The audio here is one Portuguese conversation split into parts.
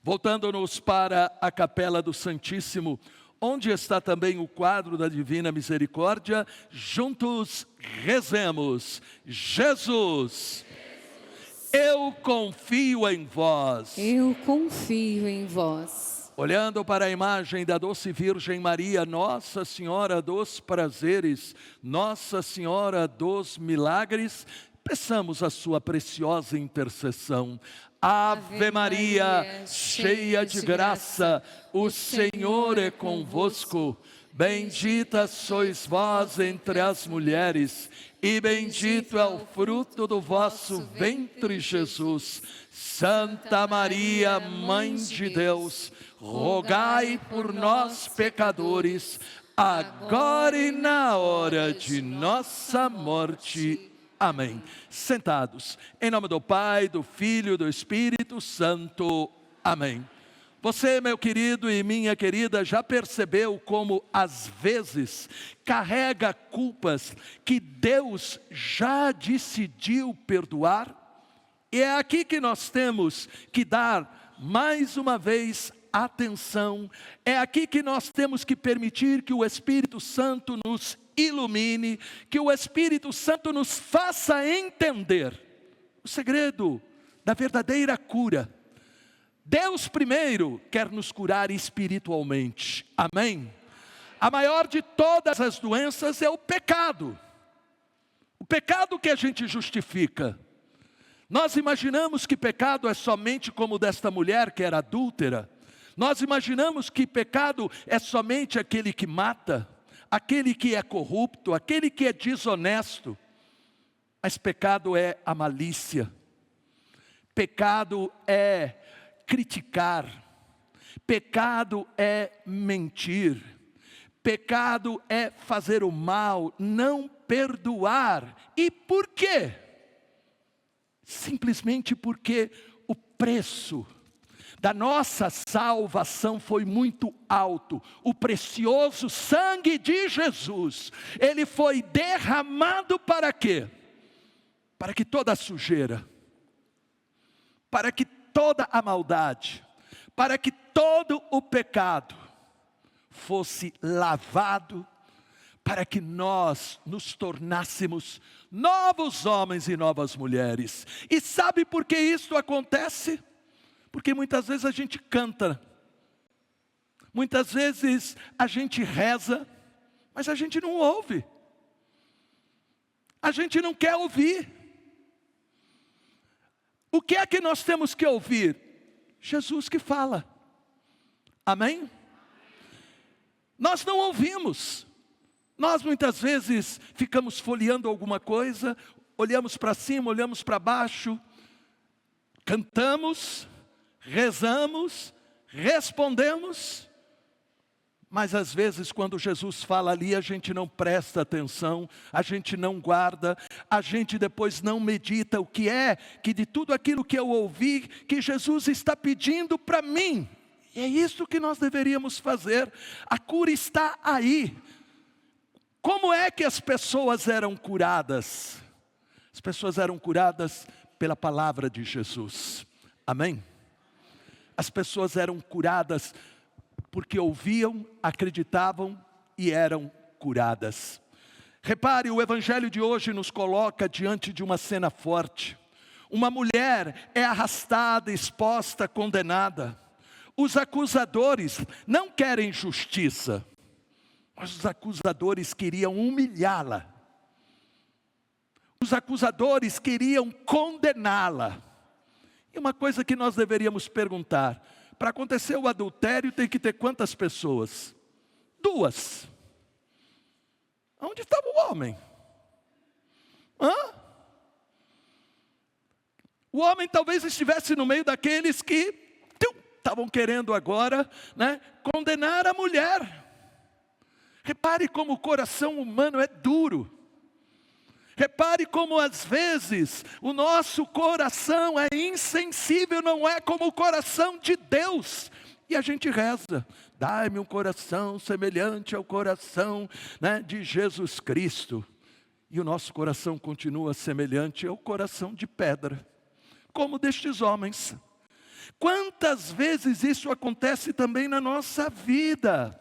Voltando-nos para a capela do Santíssimo, onde está também o quadro da Divina Misericórdia, juntos rezemos. Jesus, eu confio em vós. Eu confio em vós. Olhando para a imagem da doce Virgem Maria, Nossa Senhora dos Prazeres, Nossa Senhora dos Milagres, peçamos a sua preciosa intercessão. Ave Maria, cheia de graça, o Senhor é convosco. Bendita sois vós entre as mulheres, e bendito é o fruto do vosso ventre, Jesus. Santa Maria, Mãe de Deus, rogai por nós, pecadores, agora e na hora de nossa morte. Amém. Sentados, em nome do Pai, do Filho e do Espírito Santo. Amém. Você, meu querido e minha querida, já percebeu como às vezes carrega culpas que Deus já decidiu perdoar? E é aqui que nós temos que dar mais uma vez atenção. É aqui que nós temos que permitir que o Espírito Santo nos ilumine, que o Espírito Santo nos faça entender o segredo da verdadeira cura. Deus primeiro quer nos curar espiritualmente, amém? A maior de todas as doenças é o pecado que a gente justifica. Nós imaginamos que pecado é somente como o desta mulher que era adúltera. Nós imaginamos que pecado é somente aquele que mata, aquele que é corrupto, aquele que é desonesto. Mas pecado é a malícia, pecado é criticar, pecado é mentir, pecado é fazer o mal, não perdoar. E por quê? Simplesmente porque o preço da nossa salvação foi muito alto. O precioso sangue de Jesus, ele foi derramado para quê? Para que toda a sujeira, para que toda a maldade, para que todo o pecado fosse lavado, para que nós nos tornássemos novos homens e novas mulheres. E sabe por que isso acontece? Porque muitas vezes a gente canta, muitas vezes a gente reza, mas a gente não ouve, a gente não quer ouvir. O que é que nós temos que ouvir? Jesus que fala, amém? Nós não ouvimos, nós muitas vezes ficamos folheando alguma coisa, olhamos para cima, olhamos para baixo, cantamos, rezamos, respondemos, mas às vezes quando Jesus fala ali, a gente não presta atenção, a gente não guarda, a gente depois não medita o que é, que de tudo aquilo que eu ouvi, que Jesus está pedindo para mim. E é isso que nós deveríamos fazer. A cura está aí. Como é que as pessoas eram curadas? As pessoas eram curadas pela palavra de Jesus, amém? As pessoas eram curadas porque ouviam, acreditavam e eram curadas. Repare, o evangelho de hoje nos coloca diante de uma cena forte. Uma mulher é arrastada, exposta, condenada. Os acusadores não querem justiça, mas os acusadores queriam humilhá-la. Os acusadores queriam condená-la. E uma coisa que nós deveríamos perguntar: para acontecer o adultério tem que ter quantas pessoas? 2. Onde estava o homem? O homem talvez estivesse no meio daqueles que estavam querendo agora, condenar a mulher. Repare como o coração humano é duro. Repare como às vezes o nosso coração é insensível, não é como o coração de Deus. E a gente reza: dai-me um coração semelhante ao coração de Jesus Cristo. E o nosso coração continua semelhante ao coração de pedra, como destes homens. Quantas vezes isso acontece também na nossa vida?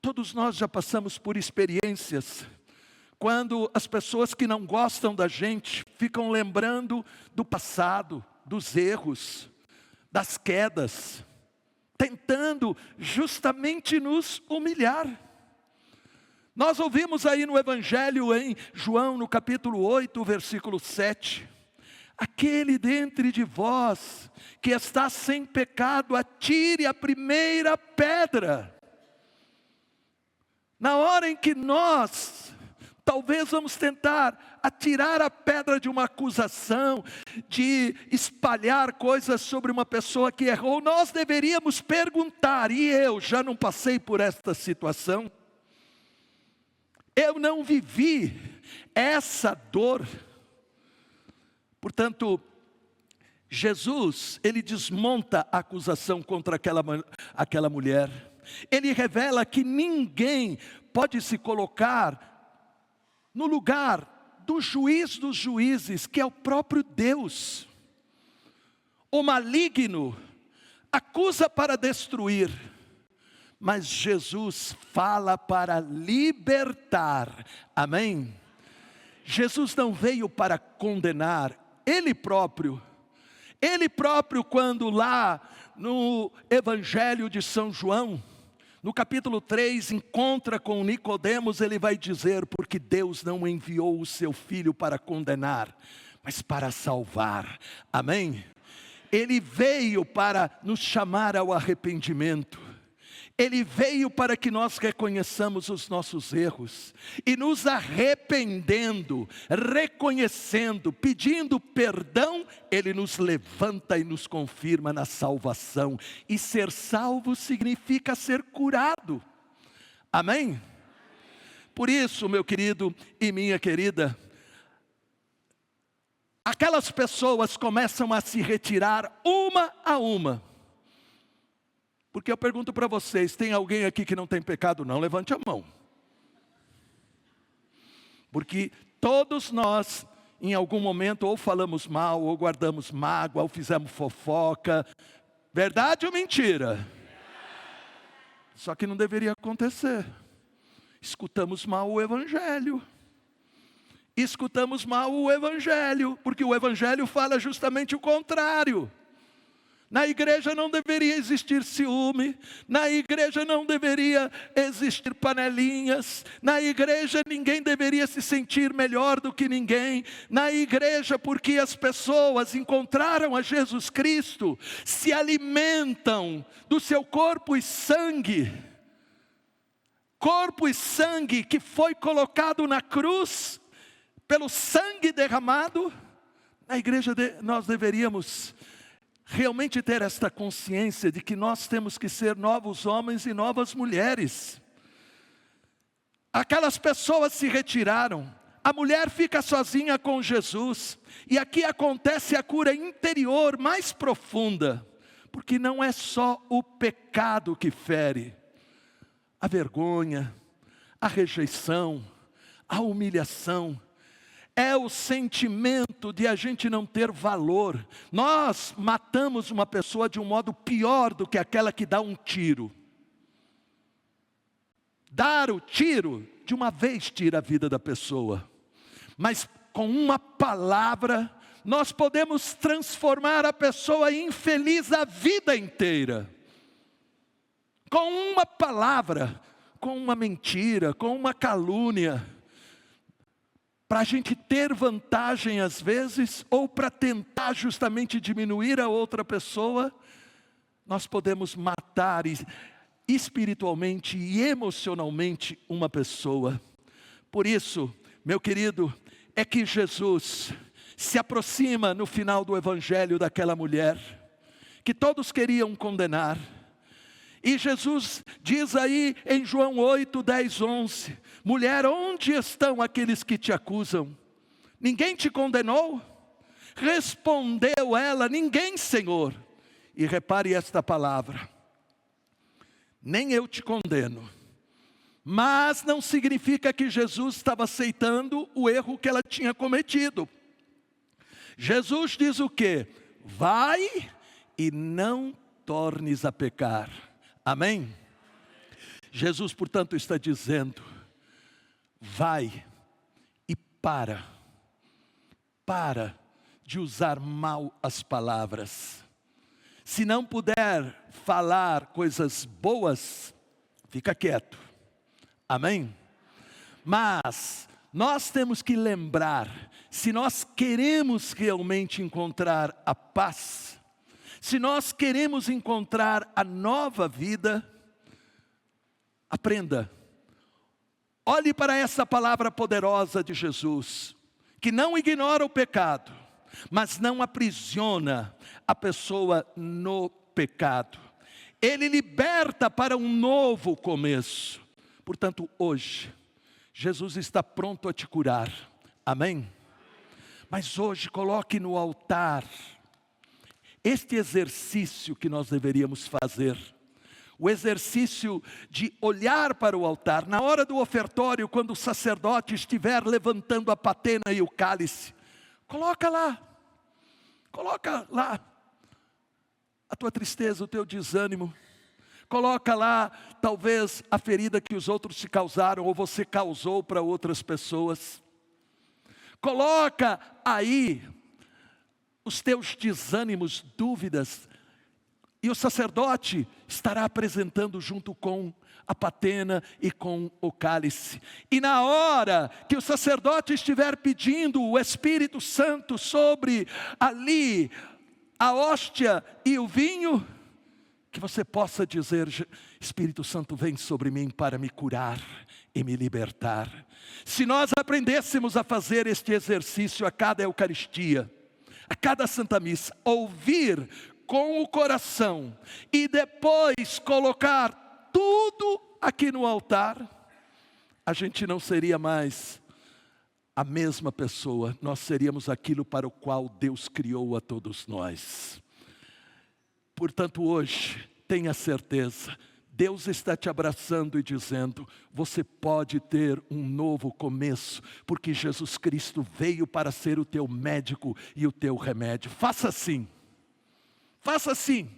Todos nós já passamos por experiências, quando as pessoas que não gostam da gente ficam lembrando do passado, dos erros, das quedas, tentando justamente nos humilhar. Nós ouvimos aí no Evangelho em João, no capítulo 8, versículo 7. Aquele dentre de vós que está sem pecado, atire a primeira pedra. Na hora em que nós, talvez vamos tentar atirar a pedra de uma acusação, de espalhar coisas sobre uma pessoa que errou, nós deveríamos perguntar, e eu já não passei por esta situação? Eu não vivi essa dor. Portanto, Jesus, ele desmonta a acusação contra aquela mulher. Ele revela que ninguém pode se colocar no lugar do juiz dos juízes, que é o próprio Deus. O maligno acusa para destruir, mas Jesus fala para libertar. Amém? Jesus não veio para condenar, Ele próprio, quando lá no Evangelho de São João, no capítulo 3, encontra com Nicodemos, ele vai dizer, porque Deus não enviou o seu Filho para condenar, mas para salvar. Amém? Ele veio para nos chamar ao arrependimento. Ele veio para que nós reconheçamos os nossos erros e nos arrependendo, reconhecendo, pedindo perdão, Ele nos levanta e nos confirma na salvação. E ser salvo significa ser curado. Amém? Por isso, meu querido e minha querida, aquelas pessoas começam a se retirar uma a uma. Porque eu pergunto para vocês, tem alguém aqui que não tem pecado? Não, levante a mão. Porque todos nós, em algum momento, ou falamos mal, ou guardamos mágoa, ou fizemos fofoca. Verdade ou mentira? Só que não deveria acontecer. Escutamos mal o Evangelho. Escutamos mal o Evangelho, porque o Evangelho fala justamente o contrário. Na igreja não deveria existir ciúme, na igreja não deveria existir panelinhas, na igreja ninguém deveria se sentir melhor do que ninguém, na igreja porque as pessoas encontraram a Jesus Cristo, se alimentam do seu corpo e sangue que foi colocado na cruz, pelo sangue derramado. Na igreja nós deveríamos realmente ter esta consciência de que nós temos que ser novos homens e novas mulheres. Aquelas pessoas se retiraram, a mulher fica sozinha com Jesus, e aqui acontece a cura interior mais profunda, porque não é só o pecado que fere, a vergonha, a rejeição, a humilhação, é o sentimento de a gente não ter valor. Nós matamos uma pessoa de um modo pior do que aquela que dá um tiro. Dar o tiro, de uma vez tira a vida da pessoa. Mas com uma palavra, nós podemos transformar a pessoa infeliz a vida inteira. Com uma palavra, com uma mentira, com uma calúnia, para a gente ter vantagem às vezes, ou para tentar justamente diminuir a outra pessoa, nós podemos matar espiritualmente e emocionalmente uma pessoa. Por isso, meu querido, é que Jesus se aproxima no final do Evangelho daquela mulher, que todos queriam condenar. E Jesus diz aí em João 8, 10, 11, mulher, onde estão aqueles que te acusam? Ninguém te condenou? Respondeu ela, ninguém, Senhor. E repare esta palavra, nem eu te condeno. Mas não significa que Jesus estava aceitando o erro que ela tinha cometido. Jesus diz o quê? vai e não tornes a pecar. Amém? Jesus, portanto, está dizendo, vai e para de usar mal as palavras. Se não puder falar coisas boas, fica quieto. Amém? Mas nós temos que lembrar, se nós queremos realmente encontrar a paz, se nós queremos encontrar a nova vida, aprenda. Olhe para essa palavra poderosa de Jesus, que não ignora o pecado, mas não aprisiona a pessoa no pecado. Ele liberta para um novo começo. Portanto, hoje, Jesus está pronto a te curar. Amém? Mas hoje, coloque no altar este exercício que nós deveríamos fazer. O exercício de olhar para o altar. Na hora do ofertório, quando o sacerdote estiver levantando a patena e o cálice, coloca lá a tua tristeza, o teu desânimo. Coloca lá, talvez, a ferida que os outros te causaram, ou você causou para outras pessoas. Coloca aí os teus desânimos, dúvidas, e o sacerdote estará apresentando junto com a patena e com o cálice. E na hora que o sacerdote estiver pedindo o Espírito Santo sobre ali a hóstia e o vinho, que você possa dizer, Espírito Santo, vem sobre mim para me curar e me libertar. Se nós aprendêssemos a fazer este exercício a cada Eucaristia, a cada Santa Missa, ouvir com o coração e depois colocar tudo aqui no altar, a gente não seria mais a mesma pessoa, nós seríamos aquilo para o qual Deus criou a todos nós. Portanto, hoje, tenha certeza, Deus está te abraçando e dizendo, você pode ter um novo começo, porque Jesus Cristo veio para ser o teu médico e o teu remédio. Faça assim, faça assim.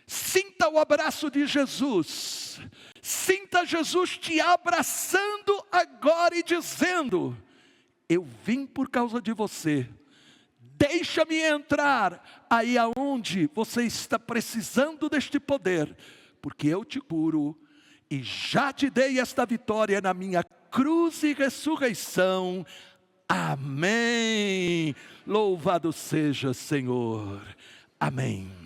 Sinta o abraço de Jesus, sinta Jesus te abraçando agora e dizendo, eu vim por causa de você. Deixa-me entrar aí aonde você está precisando deste poder, porque eu te curo e já te dei esta vitória na minha cruz e ressurreição. Amém. Louvado seja, Senhor. Amém.